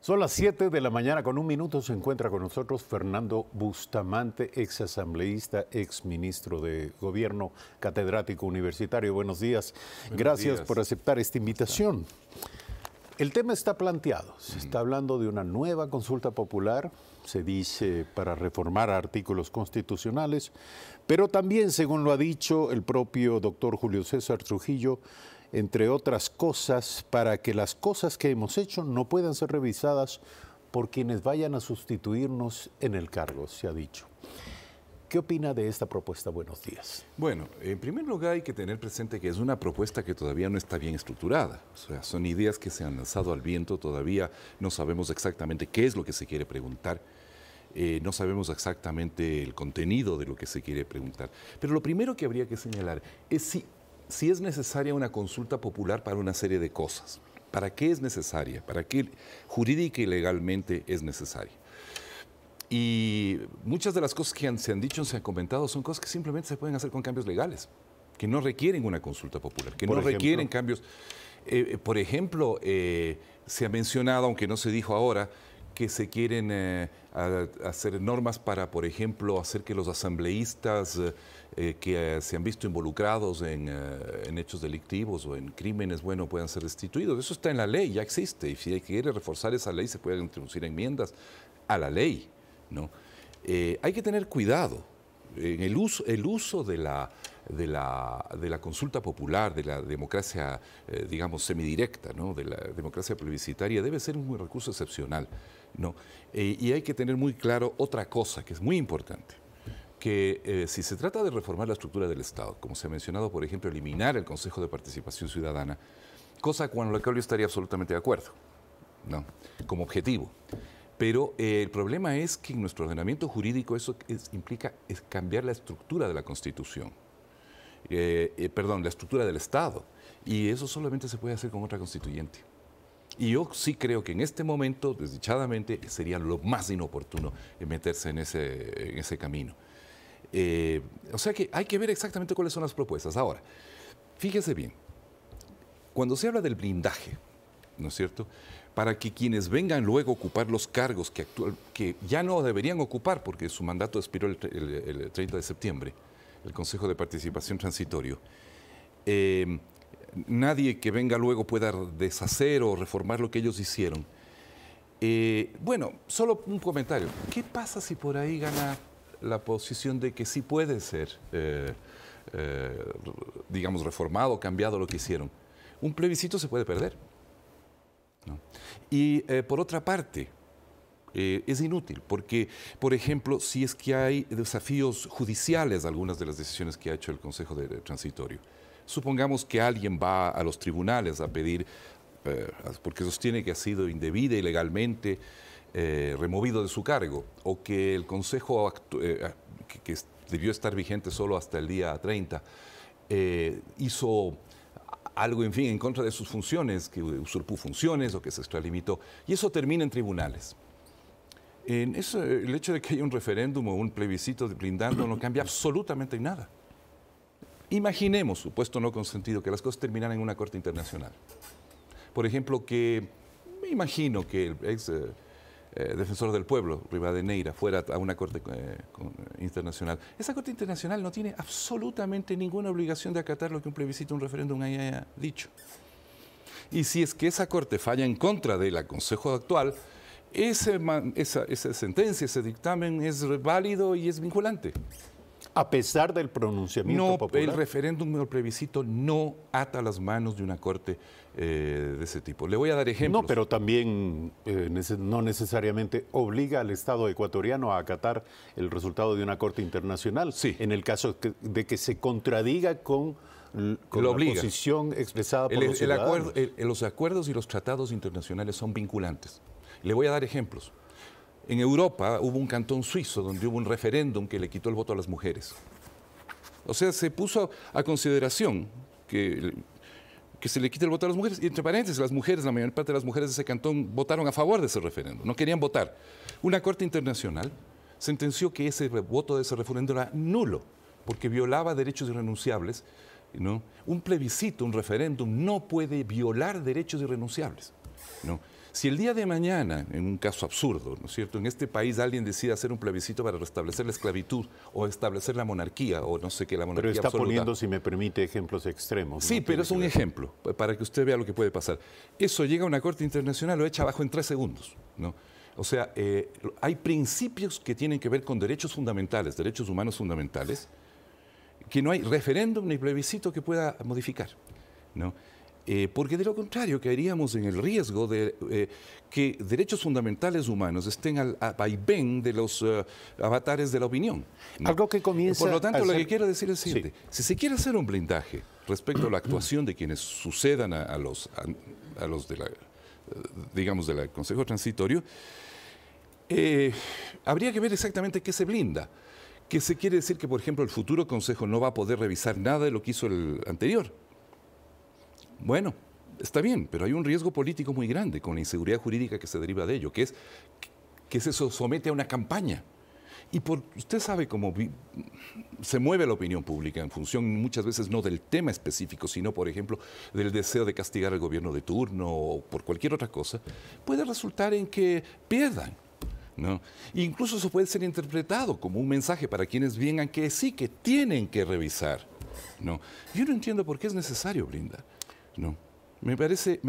Son las 7 de la mañana con un minuto. Se encuentra con nosotros Fernando Bustamante, ex asambleísta, ex ministro de Gobierno, catedrático universitario. Buenos días. Gracias por aceptar esta invitación. El tema está planteado. Se está hablando de una nueva consulta popular, se dice para reformar artículos constitucionales, pero también, según lo ha dicho el propio doctor Julio César Trujillo, entre otras cosas, para que las cosas que hemos hecho no puedan ser revisadas por quienes vayan a sustituirnos en el cargo, se ha dicho. ¿Qué opina de esta propuesta? Buenos días. Bueno, en primer lugar hay que tener presente que es una propuesta que todavía no está bien estructurada. O sea, son ideas que se han lanzado al viento, todavía no sabemos exactamente qué es lo que se quiere preguntar, no sabemos exactamente el contenido de lo que se quiere preguntar. Pero lo primero que habría que señalar es si es necesaria una consulta popular para una serie de cosas. ¿Para qué es necesaria? ¿Para qué jurídica y legalmente es necesaria? Y muchas de las cosas que se han dicho, se han comentado, son cosas que simplemente se pueden hacer con cambios legales, que no requieren una consulta popular, que no requieren cambios. Por ejemplo, se ha mencionado, aunque no se dijo ahora, que se quieren hacer normas para, por ejemplo, hacer que los asambleístas que se han visto involucrados en hechos delictivos o en crímenes, bueno, puedan ser destituidos. Eso está en la ley, ya existe, y si hay que reforzar esa ley se pueden introducir enmiendas a la ley, ¿no? Hay que tener cuidado en el uso de la consulta popular, de la democracia, digamos, semidirecta, ¿no? De la democracia plebiscitaria, debe ser un recurso excepcional, ¿no? Y hay que tener muy claro otra cosa que es muy importante, que si se trata de reformar la estructura del Estado, como se ha mencionado, por ejemplo, eliminar el Consejo de Participación Ciudadana, cosa con la que yo estaría absolutamente de acuerdo, ¿no? Como objetivo. Pero el problema es que en nuestro ordenamiento jurídico eso implica cambiar la estructura de la Constitución, la estructura del Estado, y eso solamente se puede hacer con otra constituyente. Y yo sí creo que en este momento, desdichadamente, sería lo más inoportuno meterse en ese camino. O sea que hay que ver exactamente cuáles son las propuestas. Ahora, fíjese bien, cuando se habla del blindaje, ¿no es cierto?, para que quienes vengan luego a ocupar los cargos que ya no deberían ocupar porque su mandato expiró el 30 de septiembre, el Consejo de Participación Transitorio, nadie que venga luego pueda deshacer o reformar lo que ellos hicieron. Bueno, solo un comentario. ¿Qué pasa si por ahí gana la posición de que sí puede ser, digamos, reformado, cambiado lo que hicieron? Un plebiscito se puede perder, ¿no? Y por otra parte, es inútil, porque, por ejemplo, si es que hay desafíos judiciales a algunas de las decisiones que ha hecho el Consejo de Transitorio, supongamos que alguien va a los tribunales a pedir, porque sostiene que ha sido indebida y ilegalmente removido de su cargo, o que el Consejo, que debió estar vigente solo hasta el día 30, hizo algo, en fin, en contra de sus funciones, que usurpó funciones o que se extralimitó, y eso termina en tribunales. El hecho de que haya un referéndum o un plebiscito blindando no cambia absolutamente nada. Imaginemos, supuesto no consentido, que las cosas terminaran en una corte internacional. Por ejemplo, me imagino que el ex defensor del pueblo, Rivadeneira, fuera a una corte internacional. Esa corte internacional no tiene absolutamente ninguna obligación de acatar lo que un plebiscito, un referéndum haya dicho. Y si es que esa corte falla en contra del consejo actual, esa sentencia, ese dictamen es válido y es vinculante. A pesar del pronunciamiento popular. El referéndum o el plebiscito no ata las manos de una corte de ese tipo. Le voy a dar ejemplos. No, pero también no necesariamente obliga al Estado ecuatoriano a acatar el resultado de una corte internacional. Sí. En el caso de que se contradiga con la posición expresada por los ciudadanos. Los acuerdos y los tratados internacionales son vinculantes. Le voy a dar ejemplos. En Europa hubo un cantón suizo donde hubo un referéndum que le quitó el voto a las mujeres. O sea, se puso a consideración que se le quite el voto a las mujeres. Y entre paréntesis, las mujeres, la mayor parte de las mujeres de ese cantón votaron a favor de ese referéndum, no querían votar. Una corte internacional sentenció que ese voto de ese referéndum era nulo, porque violaba derechos irrenunciables, ¿no? Un plebiscito, un referéndum, no puede violar derechos irrenunciables, ¿no? Si el día de mañana, en un caso absurdo, ¿no es cierto?, en este país alguien decide hacer un plebiscito para restablecer la esclavitud o establecer la monarquía o no sé qué, la monarquía absoluta. Pero está absoluta. poniendo, si me permite, ejemplos extremos. Sí, ¿no? pero es un ejemplo para que usted vea lo que puede pasar. Eso llega a una corte internacional, lo echa abajo en 3 segundos, ¿no? O sea, hay principios que tienen que ver con derechos fundamentales, derechos humanos fundamentales, que no hay referéndum ni plebiscito que pueda modificar, ¿no? Porque de lo contrario caeríamos en el riesgo de que derechos fundamentales humanos estén al vaivén de los avatares de la opinión, ¿no? Algo que comienza. Por lo tanto, lo que quiero decir es lo siguiente: si se quiere hacer un blindaje respecto a la actuación de quienes sucedan a los de la, digamos, del Consejo Transitorio, habría que ver exactamente qué se blinda. ¿Qué se quiere decir? Que, por ejemplo, el futuro Consejo no va a poder revisar nada de lo que hizo el anterior. Bueno, está bien, pero hay un riesgo político muy grande con la inseguridad jurídica que se deriva de ello, que es que se somete a una campaña. Y usted sabe cómo se mueve la opinión pública en función muchas veces no del tema específico, sino, por ejemplo, del deseo de castigar al gobierno de turno o por cualquier otra cosa, puede resultar en que pierdan, ¿no? Incluso eso puede ser interpretado como un mensaje para quienes vengan que sí, que tienen que revisar, ¿no? Yo no entiendo por qué es necesario blindar, ¿no? Me parece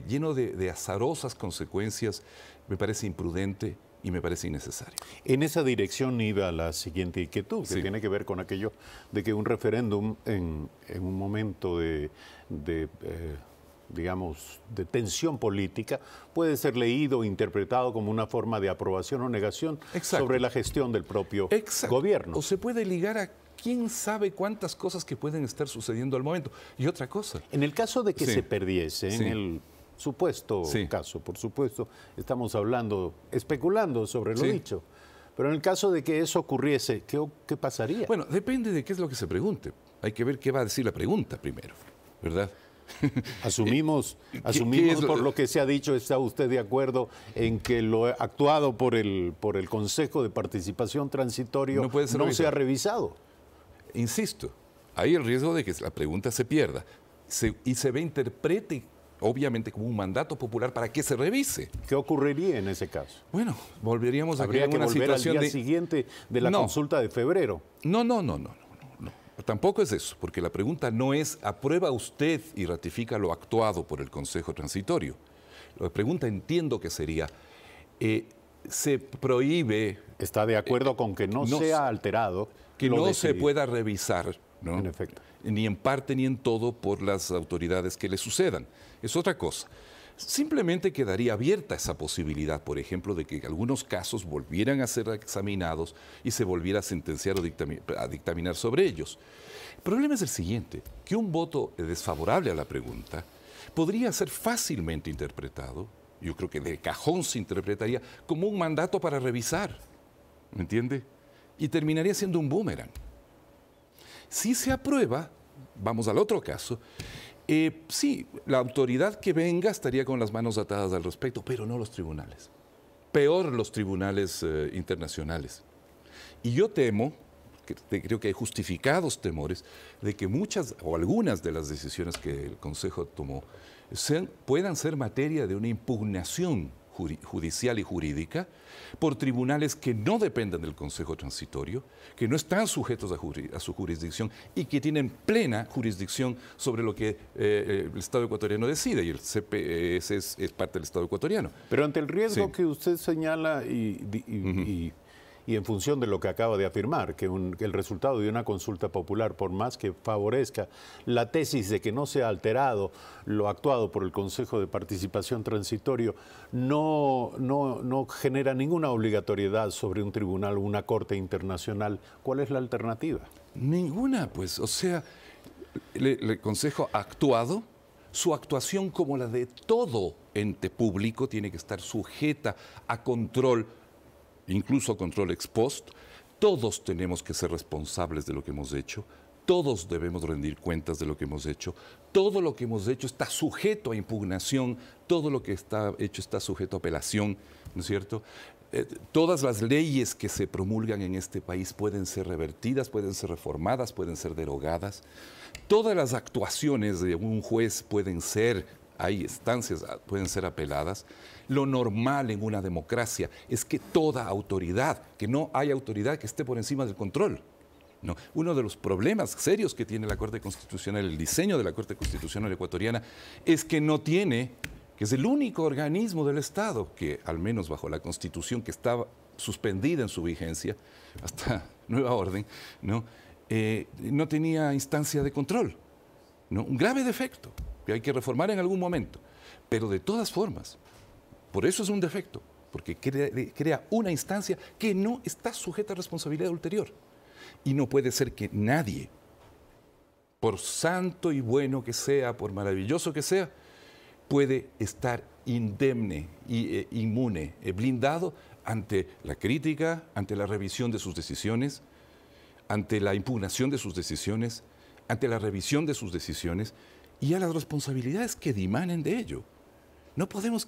lleno de azarosas consecuencias, me parece imprudente y me parece innecesario. En esa dirección iba la siguiente inquietud, que sí, tiene que ver con aquello de que un referéndum en un momento digamos, de tensión política, puede ser leído o interpretado como una forma de aprobación o negación sobre la gestión del propio gobierno. O se puede ligar a quién sabe cuántas cosas que pueden estar sucediendo al momento. Y otra cosa. En el caso de que se perdiese, en el supuesto Sí. caso, por supuesto, estamos hablando, especulando sobre lo dicho, pero en el caso de que eso ocurriese, ¿qué pasaría? Bueno, depende de qué es lo que se pregunte. Hay que ver qué va a decir la pregunta primero, ¿verdad? Asumimos por lo que se ha dicho, ¿está usted de acuerdo en que lo actuado por el Consejo de Participación Transitorio no se ha revisado? Insisto, hay el riesgo de que la pregunta se pierda y se interprete obviamente como un mandato popular para que se revise. ¿Qué ocurriría en ese caso? Bueno, volveríamos a Habría crear que una volver situación al día siguiente de la consulta de febrero. No. Tampoco es eso, porque la pregunta no es ¿aprueba usted y ratifica lo actuado por el Consejo Transitorio? La pregunta entiendo que sería ¿se prohíbe? ¿Está de acuerdo con que no sea alterado? Que no se pueda revisar, ¿no? En efecto. Ni en parte ni en todo por las autoridades que le sucedan. Es otra cosa. Simplemente quedaría abierta esa posibilidad, por ejemplo, de que algunos casos volvieran a ser examinados y se volviera a sentenciar o a dictaminar sobre ellos. El problema es el siguiente, que un voto desfavorable a la pregunta podría ser fácilmente interpretado, yo creo que de cajón se interpretaría como un mandato para revisar, ¿me entiende? Y terminaría siendo un boomerang. Si se aprueba, vamos al otro caso, sí, la autoridad que venga estaría con las manos atadas al respecto, pero no los tribunales. Peor los tribunales internacionales. Y yo temo, creo que hay justificados temores, de que muchas o algunas de las decisiones que el Consejo tomó puedan ser materia de una impugnación judicial y jurídica por tribunales que no dependen del Consejo Transitorio, que no están sujetos a su jurisdicción y que tienen plena jurisdicción sobre lo que el Estado ecuatoriano decide, y el CPS es parte del Estado ecuatoriano. Pero ante el riesgo que usted señala y en función de lo que acaba de afirmar, que el resultado de una consulta popular, por más que favorezca la tesis de que no se ha alterado lo actuado por el Consejo de Participación Transitorio, no genera ninguna obligatoriedad sobre un tribunal o una corte internacional, ¿cuál es la alternativa? Ninguna, pues, o sea, el Consejo ha actuado, su actuación como la de todo ente público tiene que estar sujeta a control, incluso control ex post. Todos tenemos que ser responsables de lo que hemos hecho, todos debemos rendir cuentas de lo que hemos hecho, todo lo que hemos hecho está sujeto a impugnación, todo lo que está hecho está sujeto a apelación, ¿no es cierto? Todas las leyes que se promulgan en este país pueden ser revertidas, pueden ser reformadas, pueden ser derogadas. Todas las actuaciones de un juez pueden ser hay instancias, pueden ser apeladas. Lo normal en una democracia es que toda autoridad, que no hay autoridad que esté por encima del control. No. Uno de los problemas serios que tiene la Corte Constitucional, el diseño de la Corte Constitucional ecuatoriana, es que no tiene, que es el único organismo del Estado que, al menos bajo la Constitución que estaba suspendida en su vigencia, hasta nueva orden, no tenía instancia de control. ¿No? Un grave defecto que hay que reformar en algún momento. Pero de todas formas, por eso es un defecto, porque crea una instancia que no está sujeta a responsabilidad ulterior. Y no puede ser que nadie, por santo y bueno que sea, por maravilloso que sea, puede estar indemne e inmune, blindado ante la crítica, ante la revisión de sus decisiones, ante la impugnación de sus decisiones, ante la revisión de sus decisiones y a las responsabilidades que dimanen de ello. No podemos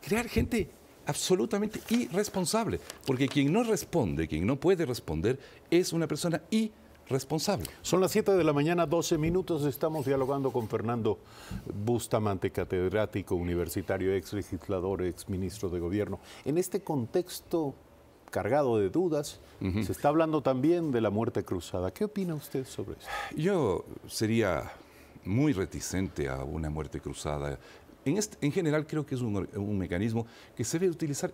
crear gente absolutamente irresponsable, porque quien no responde, quien no puede responder, es una persona irresponsable. Son las 7 de la mañana, 12 minutos. Estamos dialogando con Fernando Bustamante, catedrático universitario, ex legislador, ex ministro de Gobierno. En este contexto cargado de dudas, se está hablando también de la muerte cruzada. ¿Qué opina usted sobre eso? Yo sería muy reticente a una muerte cruzada. En general creo que es un mecanismo que se debe utilizar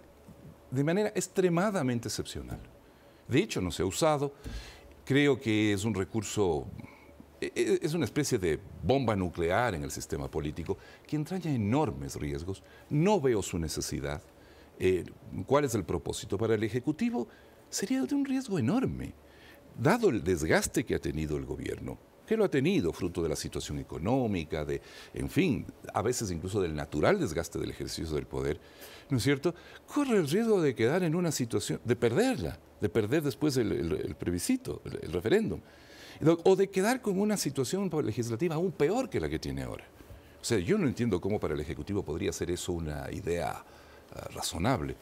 de manera extremadamente excepcional. De hecho, no se ha usado. Creo que es un recurso, es una especie de bomba nuclear en el sistema político que entraña enormes riesgos. No veo su necesidad. ¿Cuál es el propósito? Para el Ejecutivo sería de un riesgo enorme, dado el desgaste que ha tenido el gobierno, que lo ha tenido fruto de la situación económica, en fin, a veces incluso del natural desgaste del ejercicio del poder, ¿no es cierto? Corre el riesgo de quedar en una situación, de perderla, de perder después el plebiscito, el referéndum, o de quedar con una situación legislativa aún peor que la que tiene ahora. O sea, yo no entiendo cómo para el Ejecutivo podría ser eso una idea razonable.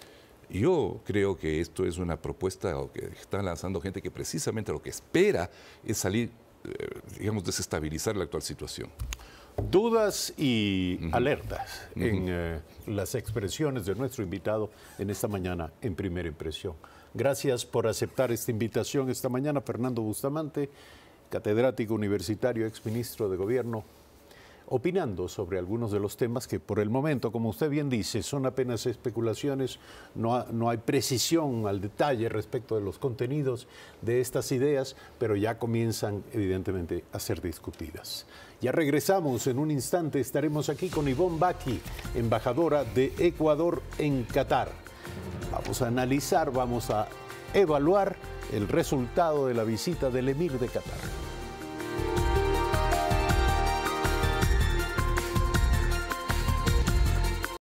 Yo creo que esto es una propuesta que están lanzando gente que precisamente lo que espera es salir, digamos, desestabilizar la actual situación. Dudas y alertas en las expresiones de nuestro invitado en esta mañana en Primera Impresión. Gracias por aceptar esta invitación esta mañana, Fernando Bustamante, catedrático universitario, exministro de Gobierno, opinando sobre algunos de los temas que por el momento, como usted bien dice, son apenas especulaciones, no hay precisión al detalle respecto de los contenidos de estas ideas, pero ya comienzan evidentemente a ser discutidas. Ya regresamos, en un instante estaremos aquí con Ivonne Baqui, embajadora de Ecuador en Qatar. Vamos a analizar, vamos a evaluar el resultado de la visita del emir de Qatar.